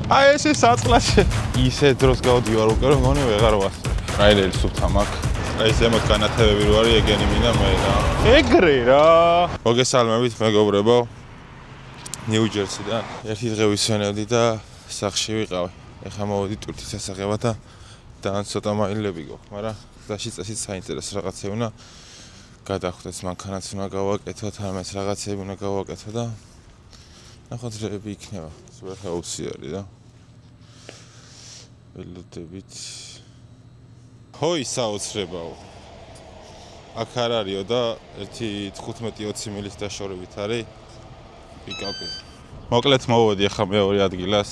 აი ეს საწყლაში. ისე დროს გავდივარ უკვე რომ მგონი ვეღარ ვასწრებ. რაილერი სუფთა მაქვს. აი ზემოთ განათებები რო არის ეგენი მინდა მე რა. ეგრე რა. მოგესალმებით მეგობრებო. ნიუ-ჯერსიდან ერთი დღე ვისვენებდი და სახში ვიყავი. ეხლა მოვედი ტვირთის სასაღებად და ცოტა მაილები გვაქვს, მაგრამ გზაში წესით საინტერესო რაღაცები უნდა გადახვდეთ, მანქანაც უნდა გავაკეთოთ, ამას რაღაცები უნდა გავაკეთო და ნახოთ რები იქნება. სულ აუცილებელი და ველოდებით. ჰოი საოცრებაო. აქ არ არისო და ერთი 15-20 მილის დაშორებით არის პიკაპი. მოკლედ მოვედი ახლა მეორე ადგილას.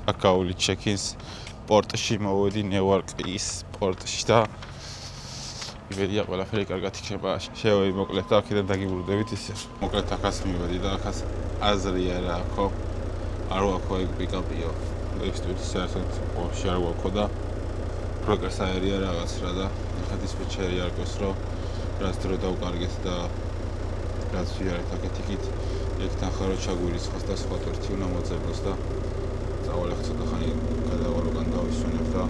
აქ გავვლით ჩეკინს პორტში მოვედი ნევარკის პორტში და იბედია ყველაფერი კარგად იქნება. შევედი მოკლედ და აქედან დაგიბრუნდებით ისე. მოკლედ აქაც მივედი და აქაც აზრია რა ხო. არ ვაქო ეგ პიკაპიო. ეს თვითონ საერთოდ ოში არ ვაქო და პროგრეს აერია რაღაც რა და ახლა დისპეჩერი არ გქოს რომ რაც დრო დავკარგეთ და რაც შეარეთ აკეთიკით ეგ თანხარო ჩაგვირიცხოს და სხვა თერთი უნდა მოძებნოს და წავალ ახლა ცოტა ხანი გადავალ უკან დავისვენებ და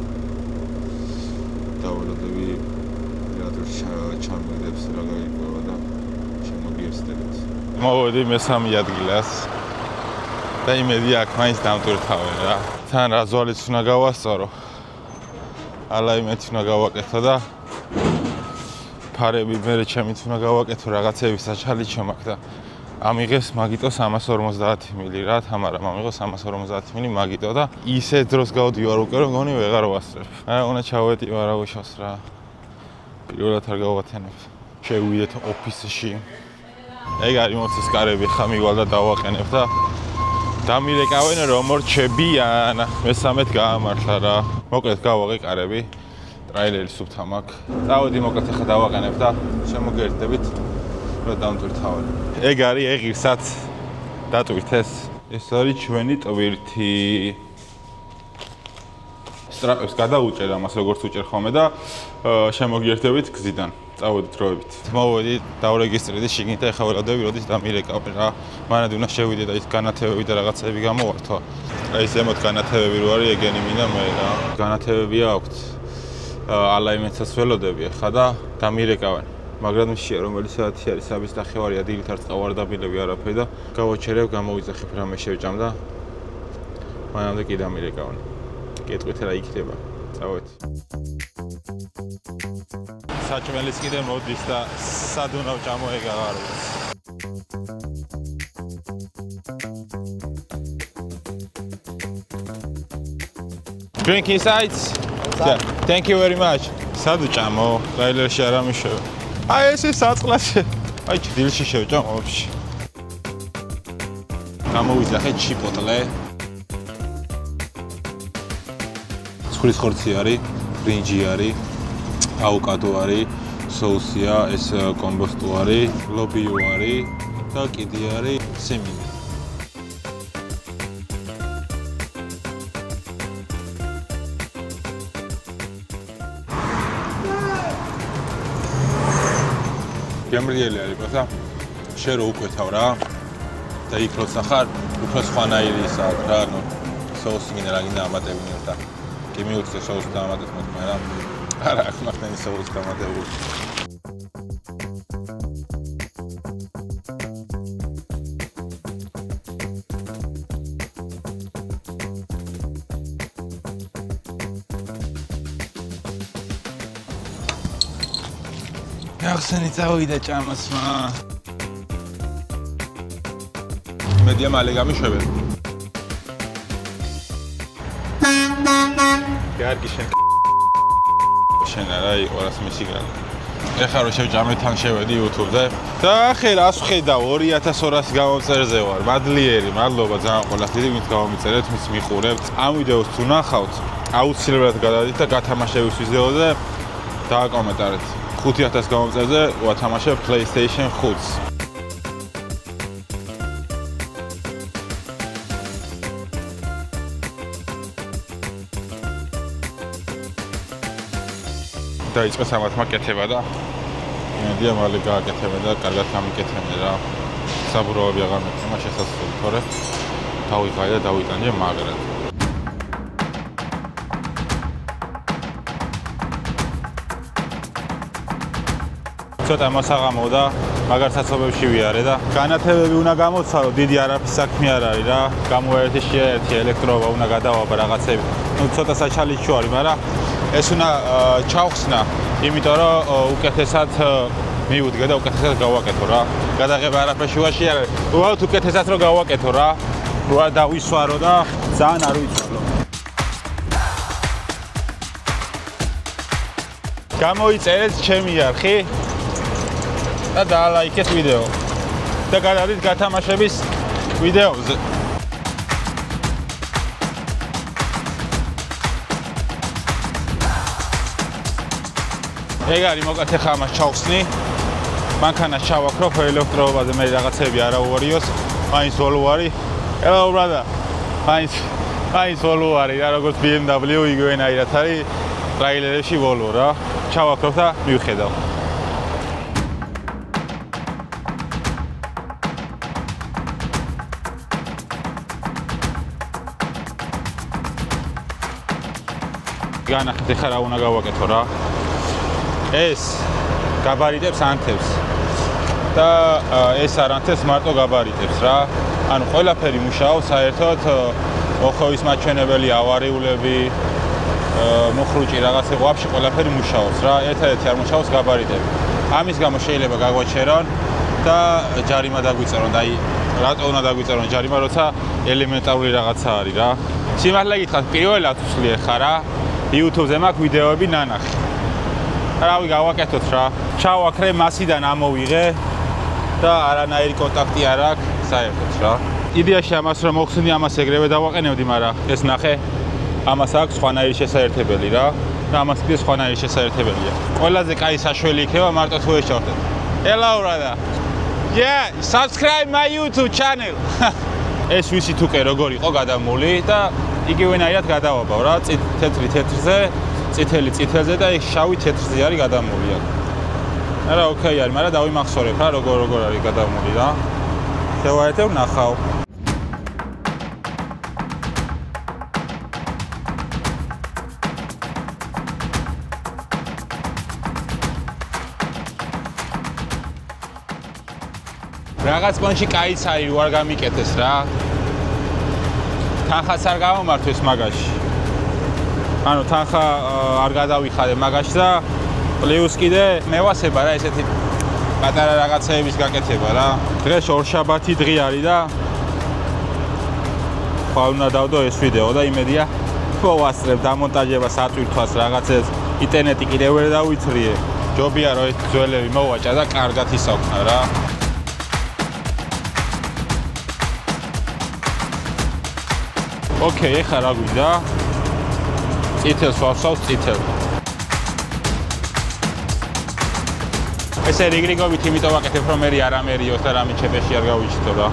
დავალოდები რადიო ჩამოვიდებს რა გაიგოვა და შემოგიერთდებით. მოვედი მესამე ადგილას და იმედი აქ მაინც დამტვირთავე რა. თან რა ზვალიც უნდა გავასწორო. ალაიმენტი უნდა გავაკეთო და ფარები მერე ჩემით უნდა გავაკეთო რაღაცები საჩალი ჩემაკ და ამიღეს მაგიტო 350 მილი რა თამარა მომიღო 350 მილი მაგიტო და ისე დროს გავდივარ უკვე რომ მგონი ვეღარ ვასწრებ. არა უნდა ჩავეტი ვარაუშავს რა. პირველად არ გავათენებ. შევიდეთ ოფისში. ეგ არის მოცის კარები ხა მივალ და დავაყენებ და დამირეკავენ რომ მორჩებიან. მესამედ გაამართლა რა. მოკლედ გავაღე კარები. ტრაილერი სუფთა მაქვს. წავედი მოკლედ ახლა დავაყენებ და შემოგერთდებით რომ დამტვირთავენ. ეგ არის ეღირსაც დატვირთეს. ეს არის ჩვენი ტვირთი. სტრაპებს გადაუჭერ ამას როგორც უჭერ ხოლმე და შემოგერთდებით გზიდან. წავედით დროებით. მოვედი დავრეგისტრირდი შიგნით და ეხლა ველოდები როდის დამირეკავენ რა. მანამდე უნდა შევიდე და ის განათებები და რაღაცები გამოვართო. აი ზემოთ განათებები რო არის ეგენი მინდა მე რა. განათებები აქვთ. ალაიმენტსაც ველოდები ახლა და დამირეკავენ. მაგრამ ისია რომელი საათი არის საბის ნახევარია დილით არ წავარდაბილები არაფერი და გავაჩერებ გამოვიძახებ რამე შევჭამ და მანამდე კი დამირეკავენ. კეთყვით რა იქნება. წავედი. საჭმელის კიდე მოდის და სადუნავ ჩამოეგაღაროს. Drink inside? Yeah. Thank you very much. სადუ ჭამო? რაილერში არ ამიშოვე. აი ეს საწყლაში. აი დილში შევჭამ ოფში. გამოვიძახე ჩიპოტლე. ცხვრის ხორცი არის, ბრინჯი არის, ავოკადო არის, соусია, ეს კომბოსტო არის, ლობიო არის და კიდე არის სემინი. გემრიელი არის პასა. შენ რო უკვეთავ რა და იქ როცა ხარ, უფრო სხვანაირი ისაა რა, ნუ соуსი გინდა რა გინდა ამატებინე და კი მიუწე соуს დამატებ მაგრამ არა აქ მახტენი соуს დამატებული. ახსენი წავიდა ჭამასმა. მედია მალე გამიშვებენ. კარგი შენ არა იყო რას მისიგრალ. ეხლა რო შევჭამე თან შევედი YouTube-ზე და ახლა რას ვხედავ 2200 გამომწერზე ვარ. მადლიერი, მადლობა ძალიან ყველას დიდი ვინც გამომიწერეთ, ვინც მიყურებთ. ამ ვიდეოს თუ ნახავთ, აუცილებლად გადავიდეთ და გათამაშების ვიდეოზე დააკომენტარეთ. 5000 გამომწერზე ვათამაშებ PlayStation 5-ს. დაიწყეს ამათმა კეთება და იმედია მალე გააკეთებენ და კარგად გამიკეთებენ რა. საბურავები აღარ მექნება შესაძლოა, თორე დავიღალე და დავიტანე მაგრად. ცოტა მოსაღამო და მაგარ საცობებში ვიარე და განათებები უნდა გამოცვალო, დიდი არაფრის საქმე არ არის რა. გამოერთი შეერთი ელექტროობა უნდა გადავაბა რაღაცები. ნუ ცოტა საჩალიჩო არის, მაგრამ ეს უნდა ჩავხსნა, იმიტომ რომ უკეთესად მივუდგე და უკეთესად გავაკეთო რა. გადაღება არაფერში ვაში არ არის. უბრალოდ უკეთესად რომ გავაკეთო რა. რა დავისვარო და ძალიან არ ვიცვალო. გამოიწერეთ ჩემი არხი და დაალაიქეთ ვიდეო. და გადავიდეთ გათამაშების ვიდეოზე. ეგ არის მოკეთე ხა ამას ჩავხსნი. მანქანას ჩავაქროფ ელექტროობაზე მე რაღაცები არ აუვარიოს. მაინც ვოლო არის. Hello brother. მაინც ვოლო არის რა როგორც BMW იგივენაირად არის ტრაილერებში ვოლო რა. ჩავაქროფ და მივხედავ. განახეთ ხა რა უნდა გავაკეთო რა. ეს გაბარიტებს ანთებს და ეს არ ანთებს მარტო გაბარიტებს რა. ანუ ყველაფერი მუშაობს საერთოდ ოხოვის მაჩვენებელი ავარიულები მოხრუჭი რაღაცა ვაფშე ყველაფერი მუშაობს რა. ერთადერთი არ მუშაობს გაბარიტები. ამის გამო შეიძლება გაგვაჩერონ და ჯარიმა დაგვიწერონ და აი რატო უნდა დაგვიწერონ ჯარიმა როცა ელემენტარული რაღაცა არის რა. სიმართლე გითხრათ პირველად ვსვლი ხარ რა. YouTube-ზე მაქვს ვიდეოები ნანახი. რავი გავაკეთოთ რა. ჩავაქრე მასიდან ამოვიღე და არანაირი კონტაქტი არ აქვს საერთოდ რა. იდეაში ამას რომ მოხსნი ამას ეგრევე დავაყენებდი, მაგრამ ეს ნახე ამას აქვს სხვანაირი შესაერთებელი რა. და ამას კიდე სხვანაირი შესაერთებელია. ყველაზე კაი საშველი იქნება მარტო თუ ეს ჩავხდეთ. Hello brother. Yeah, subscribe my YouTube channel. ეს ვიცით უკვე როგორ იყო გადამული და იგივენაირად გადავაბავ რა. თეთრი თეთრზე, წითელი წითელზე და ეს შავი თეთრზე არის გადამული აქ. არა, ოკეი არის, მაგრამ დავიმახსოვრებ რა როგორ არის გადამული რა. შევაერთებ ნახავ. რაღაც პონჩი კაიც არის, უარ გამიკეთეს რა. თანხაც არ გამომართვეს მაგაში. ანუ თანხა არ გადავიხადე მაგაში და პლუს კიდე მევასება რა ესეთი პატარა რაღაცეების გაკეთება რა. დღეს ორშაბათი დღე არის და ხვალ უნდა დავდო ეს ვიდეო და იმედია მოვასწრებ დამონტაჟებას, ატვირთვას რაღაცებს. ინტერნეტი კიდევ ვერ დავიცრიე. ჯობია რომ ეს ძველები მოვაჭა და კარგად ისაუქნა რა. ოკეი, ეხლა რა გვინდა? წითელს ვავსავ წითელ. ესე რიგრიგობით იმიტომ ვაკეთებ რომ მე არ ამერიოს და რამე ჩეპეში არ გავიჩიტო რა.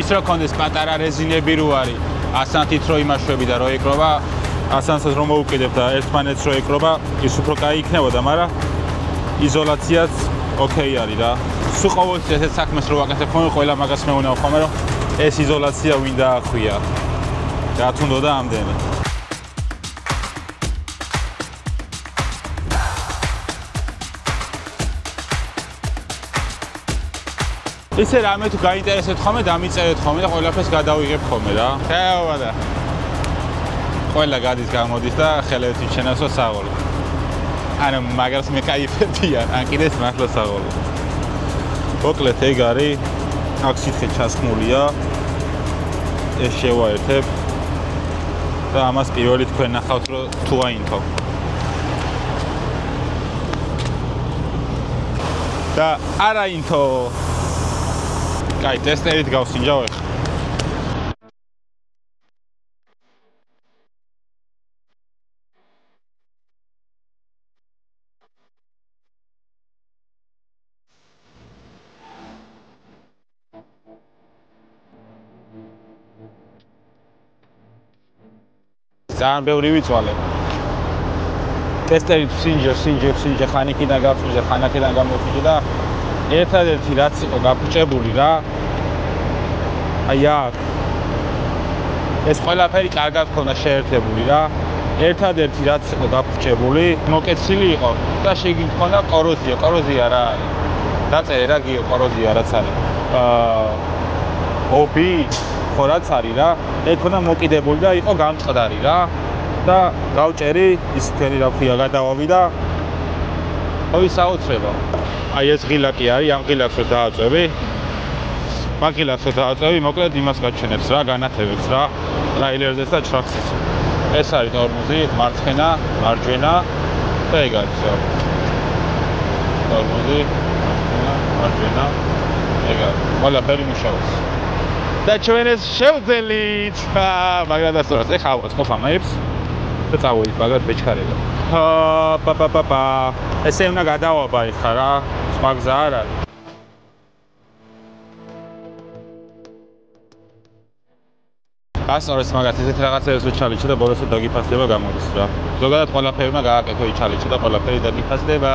ის რო კონდეს პატარა რეზინები რო არის, ასანთით რო იმაშვები და რო ეკრობა, ასანსაც რომ მოუკიდებ და ერთმანეთს რო ეკრობა, ის უფრო კაი იქნებოდა, მაგრამ იზოლაციაც ოკეი არის რა. სულ ყოველთვის ესეთ საქმეს რო ვაკეთებ ხოლმე, ყველა მაგას მეუნავ ხოლმე რომ ეს იზოლაცია ვინ დაახვია. რა თუნდო და ამდენი. ისე რამე თუ გაინტერესებთ ხოლმე, დამიწერეთ ხოლმე და ყველაფერს გადავიღებ ხოლმე რა. ხეობა და ყველა გადის გამოდის და ხელებით ჩენასო საღოლო. ანუ მაგას მე кайფებიან, ან კიდეს მართლა საღოლო. მოკლედ ეგ არის, აქ სითხე ჩასხმულია. ეს შევაერთებ და ამას პირველი თქვენ ნახავთ რომ თუ აინთო. და არა ინთო. კაი, ტესტერით გავსინჯავ ეხლა. ძალიან ბევრი ვიწვალე. ტესტერით სინჯე ხანიკიდან გავწვიზე, ხანაკიდან გამოვიჭი და ერთადერთი რაც იყო გაფუჭებული რა. აი აქ. ეს ყველაფერი კარგად ხონდა შეერთებული რა. ერთადერთი რაც იყო გაფრჩებული, მოკეცილი იყო და შეგიქონდა კოროზია რა არის. დაწერე რა გიო კოროზია რაც არის. ობი ხო რაც არის რა. ეკონა მოკიდებული და იყო გამწყდარი რა. და გავჭერი ის თქვენი რა ქვია გადავავი და ой საოცრება. აი ეს ღილაკი არის, ამ ღილაკს რო დააწევი. მაგ ღილაკს რო დააწევი, მოკლედ იმას გაჩვენებს რა, განათებებს რა, ტრაილერზეც და ტრაქსიც. ეს არის ტორმოზი, მარცხენა, მარჯვენა და ეგ არის რა. ტორმოზი, მარჯვენა, ეგ არის. ყველაფერი მუშაობს. და ჩვენ ეს შევძელით. მაგრამ დასწორებს, ეხლა ავყოთ ყოფამებს და წავედით მაგათ ბეჭქარება. ესე უნდა გადავაბა ეხლა რა, სხვა გზა არ არის. ასწორებს მაგათ ესეთ რაღაცებს ვიჩალიჩო და ბოლოს დაგიფასდება გამოდის რა. ზოგადად ყველაფერი უნდა გააკეთო იჩალიჩო და ყველაფერი დაგიფასდება.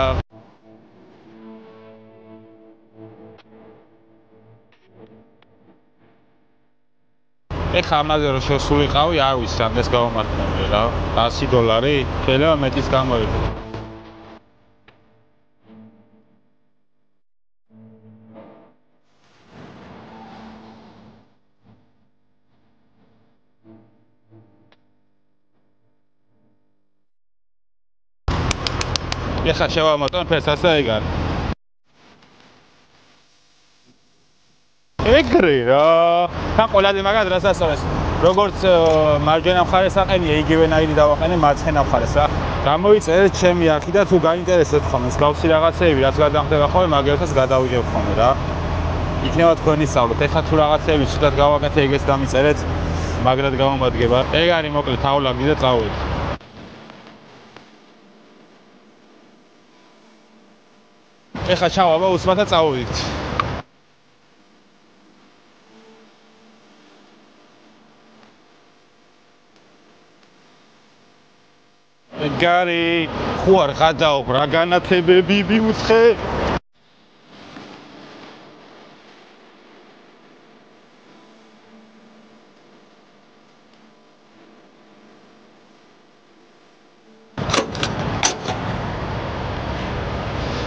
ეხლა ამაზე რომ შევსულიყავი, არ ვიცი რამდენს გავამართლები რა. $100 შეიძლება მეტის გამოვიდა. ეხლა შევამატონ ფერს ასე ეგ არის. ეგრე რა. თან ყველაზე მაგად რას ასწორებს. როგორც მარჯვენა მხარეს აყენია, იგივენაირი დავაყენე მარცხენა მხარეს რა. გამოიწერეთ ჩემი არქი და თუ გაინტერესებთ ხოლმე მსგავსი რაღაცეები, რაც გადამხდება ხოლმე, მაგერთაც გადავიღებ ხოლმე რა. იქნება თქვენი სწავლოთ. ეხლა თუ რაღაცეები ცუდად გავაკეთე, ეგეც დამიწერეთ, მაგრად გავამადგება. ეგ არის მოკლედ თავლაგი და წავედით. ეხლა ჩავაბა უსმათა წავედით. გარი ხო არ გადაობ რა განათებები მიუცხე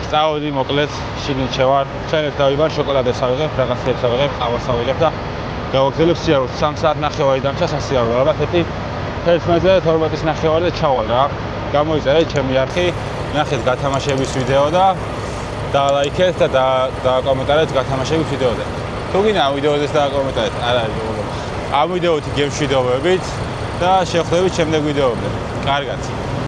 წავედი მოკლედ შიგნით შევარ ჩვენებს დავიბარ შოკოლადას ავიღებ რაღაცებს ავიღებ ყავას ავიღებ და გავაგზავნებ სიარულს 3 საათ ნახევარი დამჭა სასიარულო ალბათ ეთი 11:40-ის ნახევარზე ჩავალ რა გამოიწერეთ ჩემი არქი ნახეთ გათამაშების ვიდეო და დალაიქეთ და დააკომენტარეთ გათამაშების ვიდეოზე თუ გინდა ამ ვიდეოზეს დააკომენტარეთ არ არის პრობლემა ამ ვიდეოთი გემშვიდობებით და შევხვდებით შემდეგ ვიდეოებზე კარგად